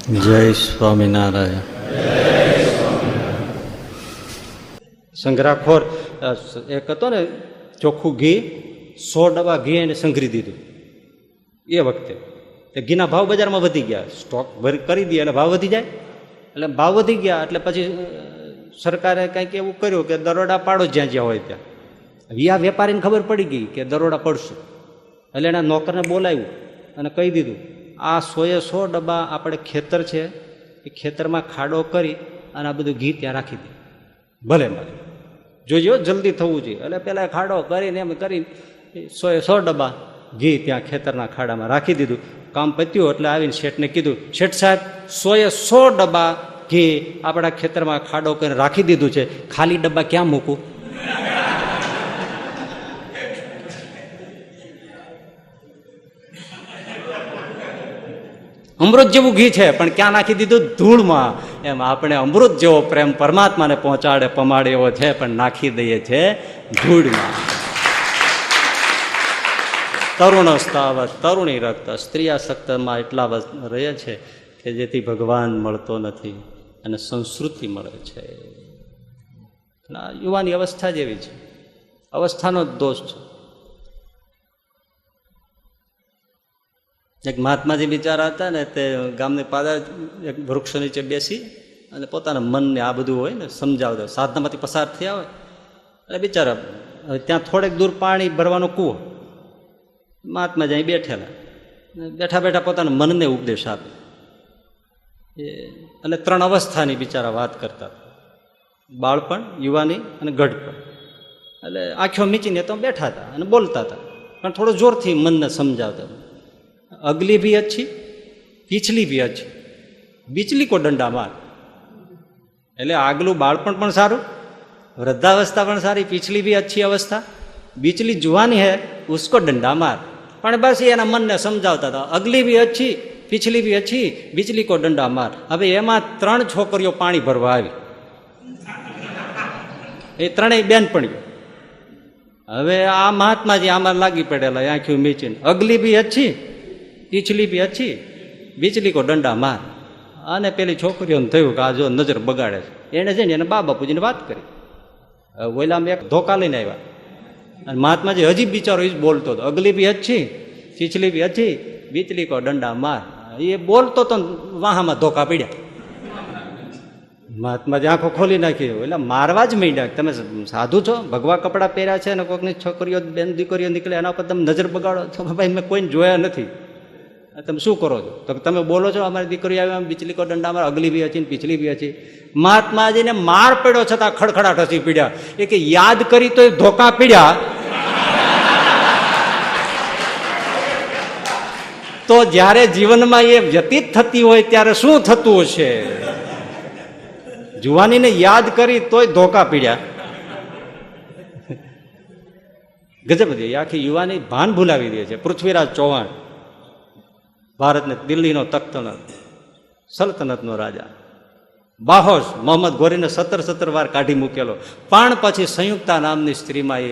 જય સ્વામિનારાયણ. સંગ્રહખોર એક હતો ને, ચોખ્ખું ઘી 100 ડબ્બા ઘી એને સંઘરી દીધું. એ વખતે ઘીના ભાવ બજારમાં વધી ગયા, સ્ટોક કરી દે એટલે ભાવ વધી જાય. એટલે ભાવ વધી ગયા એટલે પછી સરકારે કંઈક એવું કર્યું કે દરોડા પાડો જ્યાં જ્યાં હોય ત્યાં. આ વેપારીને ખબર પડી ગઈ કે દરોડા પડશે, એટલે એના નોકરને બોલાવ્યું અને કહી દીધું, આ 100 ડબ્બા આપણે ખેતર છે એ ખેતરમાં ખાડો કરી અને આ બધું ઘી ત્યાં રાખી દે. ભલે ભલે જોજો, જલ્દી થવું જોઈએ. એટલે પેલા ખાડો કરીને એમ કરી 100 ડબ્બા ઘી ત્યાં ખેતરના ખાડામાં રાખી દીધું. કામ પત્યું એટલે આવીને શેઠને કીધું, શેઠ સાહેબ 100 ડબ્બા ઘી આપણા ખેતરમાં ખાડો કરીને રાખી દીધું છે, ખાલી ડબ્બા ક્યાં મૂકું? અમૃત જેવું ઘી છે પણ ક્યાં નાખી દીધું? ધૂળમાં. એમ આપણે અમૃત જેવો પ્રેમ પરમાત્માને પહોંચાડે પમાડે એવો છે પણ નાખી દઈએ છે ધૂળમાં. તરુણસ્તાવત તરુણી રક્ત, સ્ત્રીયાસક્તમાં એટલા રહે છે કે જેથી ભગવાન મળતો નથી અને સંસ્કૃતિ મળે છે. યુવાની અવસ્થા જેવી છે, અવસ્થાનો જ દોષ છે. એક મહાત્માજી બિચારા હતા ને, તે ગામની પાદર એક વૃક્ષ નીચે બેસી અને પોતાના મનને આ બધું હોય ને સમજાવતા, સાધનામાંથી પસાર થયા હોય એટલે બિચારા ત્યાં થોડેક દૂર પાણી ભરવાનો કૂવો. મહાત્માજી અહીં બેઠેલા, બેઠા બેઠા પોતાના મનને ઉપદેશ આપે. અને 3 અવસ્થાની બિચારા વાત કરતા, બાળપણ, યુવાની અને ગઢપણ. એટલે આંખો મીચીને તો બેઠા હતા અને બોલતા હતા, પણ થોડું જોરથી મનને સમજાવતા. અગલી ભી અચ્છી, પીછલી ભી અચ્છી, બીચલી કો દંડા માર. એટલે આગલું બાળપણ પણ સારું, વૃદ્ધાવસ્થા પણ સારી, પીછલી ભી અચ્છી અવસ્થા, બીચલી જુવાની હે ઉસકો દંડા માર. પણ બસ એના મનને સમજાવતા હતા, અગલી ભી અચ્છી, પીછલી ભી અચ્છી, બીચલી કો દંડા માર. હવે એમાં 3 છોકરીઓ પાણી ભરવા આવી, એ 3 બેનપણીઓ. હવે આ મહાત્માજી આમાં લાગી પડેલા, આંખ્યું મીચીને, અગલી ભી અચ્છી, પીછલી ભી અચ્છી, બીચલી કો દંડા માર. અને પેલી છોકરીઓને થયું કે આ જો નજર બગાડે છે. એને જઈને એને બા બાપુજીને વાત કરી. ઓલામાં એક ધોકા લઈને આવ્યા અને મહાત્માજી હજી બિચારો એ જ બોલતો હતો, અગલી ભી અચ્છી, પીછલી ભી અચ્છી, બીચલી કો દંડા માર. એ બોલતો તો વાહામાં ધોકા પડ્યા. મહાત્માજી આંખો ખોલી નાખી, એટલે મારવા જ માંડ્યા. તમે સાધુ છો, ભગવા કપડાં પહેર્યા છે અને કોઈકની છોકરીઓ બેન દીકરીઓ નીકળે એના પર તમે નજર બગાડો છો? ભાઈ મેં કોઈને જોયા નથી, તમે શું કરો છો? તો તમે બોલો છો અમારી દીકરી આવી બીચલી કો દંડા માર, અગલી બી હતી, પીછલી બી હતી. મહાત્માજીને માર પડ્યો છતાં ખડખડાટ હસી પીડ્યા. એ કે યાદ કરી તો ધોકા પીડ્યા, તો જ્યારે જીવનમાં એ વ્યતીત થતી હોય ત્યારે શું થતું હશે? જુવાનીને યાદ કરી તોય ધોકા પીડ્યા. ગજબ હતી આખી યુવાની, ભાન ભૂલાવી દે છે. પૃથ્વીરાજ ચૌહાણ, ભારતને દિલ્હીનો તખ્તનત, સલ્તનતનો રાજા. બાહોશ મોહમ્મદ ગોરીને 17 વાર કાઢી મૂકેલો, પણ પછી સંયુક્તા નામની સ્ત્રીમાં એ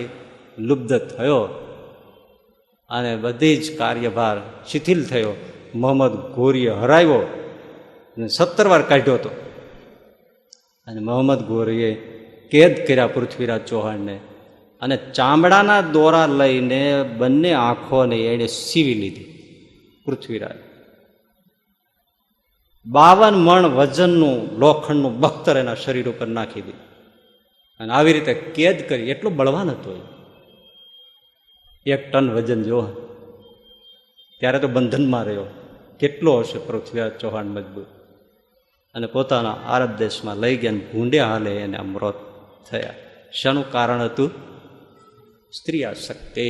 લુબ્ધ થયો અને બધી જ કાર્યભાર શિથિલ થયો. મોહમ્મદ ગોરીએ હરાવ્યો અને 17 વાર કાઢ્યો હતો. અને મોહમ્મદ ગોરીએ કેદ કર્યા પૃથ્વીરાજ ચૌહાણને અને ચામડાના દોરા લઈને બંને આંખોને એને સીવી લીધી. પૃથ્વીરાજ 52 મણ વજનનું લોખંડનું બખ્તર એના શરીર ઉપર નાખી દીધું અને આવી રીતે કેદ કરી. એટલો બળવાન હતો, 1 ટન વજન જો. ત્યારે તો બંધનમાં રહ્યો. કેટલો હશે પૃથ્વીરાજ ચૌહાણ મજબૂત. અને પોતાના આરબ દેશમાં લઈ ગયા, ભૂંડે હાલે એને અમૃત થયા. શાનું કારણ હતું? સ્ત્રી આસક્તિ.